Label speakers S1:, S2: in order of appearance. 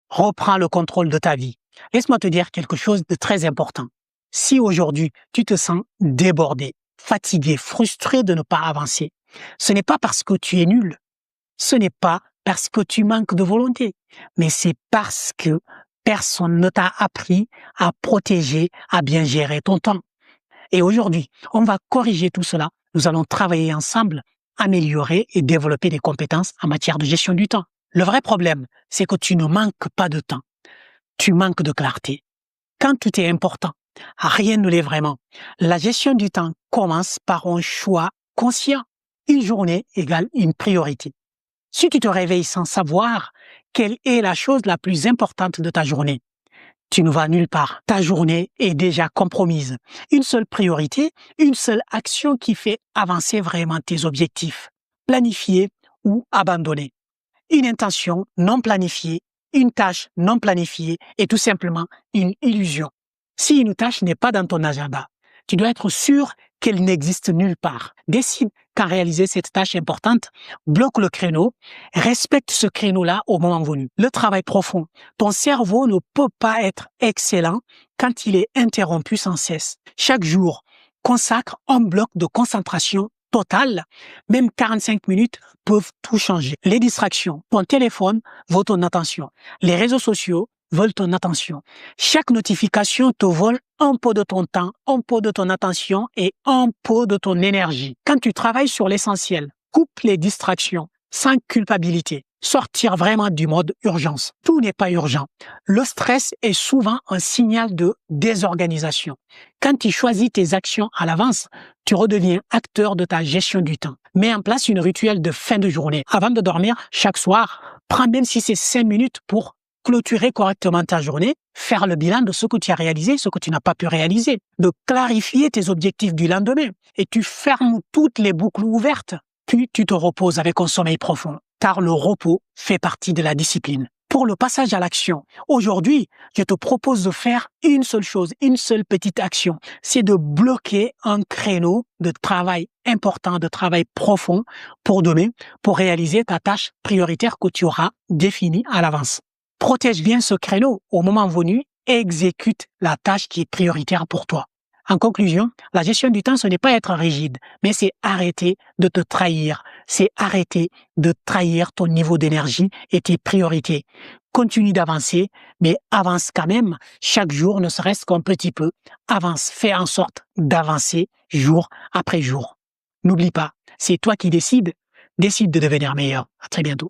S1: Reprends le contrôle de ta vie. Laisse-moi te dire quelque chose de très important. Si aujourd'hui tu te sens débordé, fatigué, frustré de ne pas avancer, ce n'est pas parce que tu es nul, ce n'est pas parce que tu manques de volonté, mais c'est parce que personne ne t'a appris à protéger, à bien gérer ton temps. Et aujourd'hui, on va corriger tout cela. Nous allons travailler ensemble, améliorer et développer des compétences en matière de gestion du temps. Le vrai problème, c'est que tu ne manques pas de temps. Tu manques de clarté. Quand tout est important, rien ne l'est vraiment. La gestion du temps commence par un choix conscient. Une journée égale une priorité. Si tu te réveilles sans savoir quelle est la chose la plus importante de ta journée, tu ne vas nulle part. Ta journée est déjà compromise. Une seule priorité, une seule action qui fait avancer vraiment tes objectifs. Planifier ou abandonner. Une intention non planifiée, une tâche non planifiée est tout simplement une illusion. Si une tâche n'est pas dans ton agenda, tu dois être sûr qu'elle n'existe nulle part. Décide qu'à réaliser cette tâche importante, bloque le créneau, respecte ce créneau-là au moment venu. Le travail profond. Ton cerveau ne peut pas être excellent quand il est interrompu sans cesse. Chaque jour, consacre un bloc de concentration totale. Même 45 minutes peuvent tout changer. Les distractions. Ton téléphone veut ton attention. Les réseaux sociaux veulent ton attention. Chaque notification te vole un peu de ton temps, un peu de ton attention et un peu de ton énergie. Quand tu travailles sur l'essentiel, coupe les distractions sans culpabilité. Sortir vraiment du mode urgence. Tout n'est pas urgent. Le stress est souvent un signal de désorganisation. Quand tu choisis tes actions à l'avance, tu redeviens acteur de ta gestion du temps. Mets en place une rituel de fin de journée. Avant de dormir, chaque soir, prends même si c'est 5 minutes pour clôturer correctement ta journée, faire le bilan de ce que tu as réalisé, ce que tu n'as pas pu réaliser, de clarifier tes objectifs du lendemain. Et tu fermes toutes les boucles ouvertes, puis tu te reposes avec un sommeil profond. Car le repos fait partie de la discipline. Pour le passage à l'action, aujourd'hui, je te propose de faire une seule chose, une seule petite action. C'est de bloquer un créneau de travail important, de travail profond pour demain, pour réaliser ta tâche prioritaire que tu auras définie à l'avance. Protège bien ce créneau au moment venu et exécute la tâche qui est prioritaire pour toi. En conclusion, la gestion du temps, ce n'est pas être rigide, mais c'est arrêter de te trahir. C'est arrêter de trahir ton niveau d'énergie et tes priorités. Continue d'avancer, mais avance quand même chaque jour, ne serait-ce qu'un petit peu. Avance, fais en sorte d'avancer jour après jour. N'oublie pas, c'est toi qui décides. Décide de devenir meilleur. À très bientôt.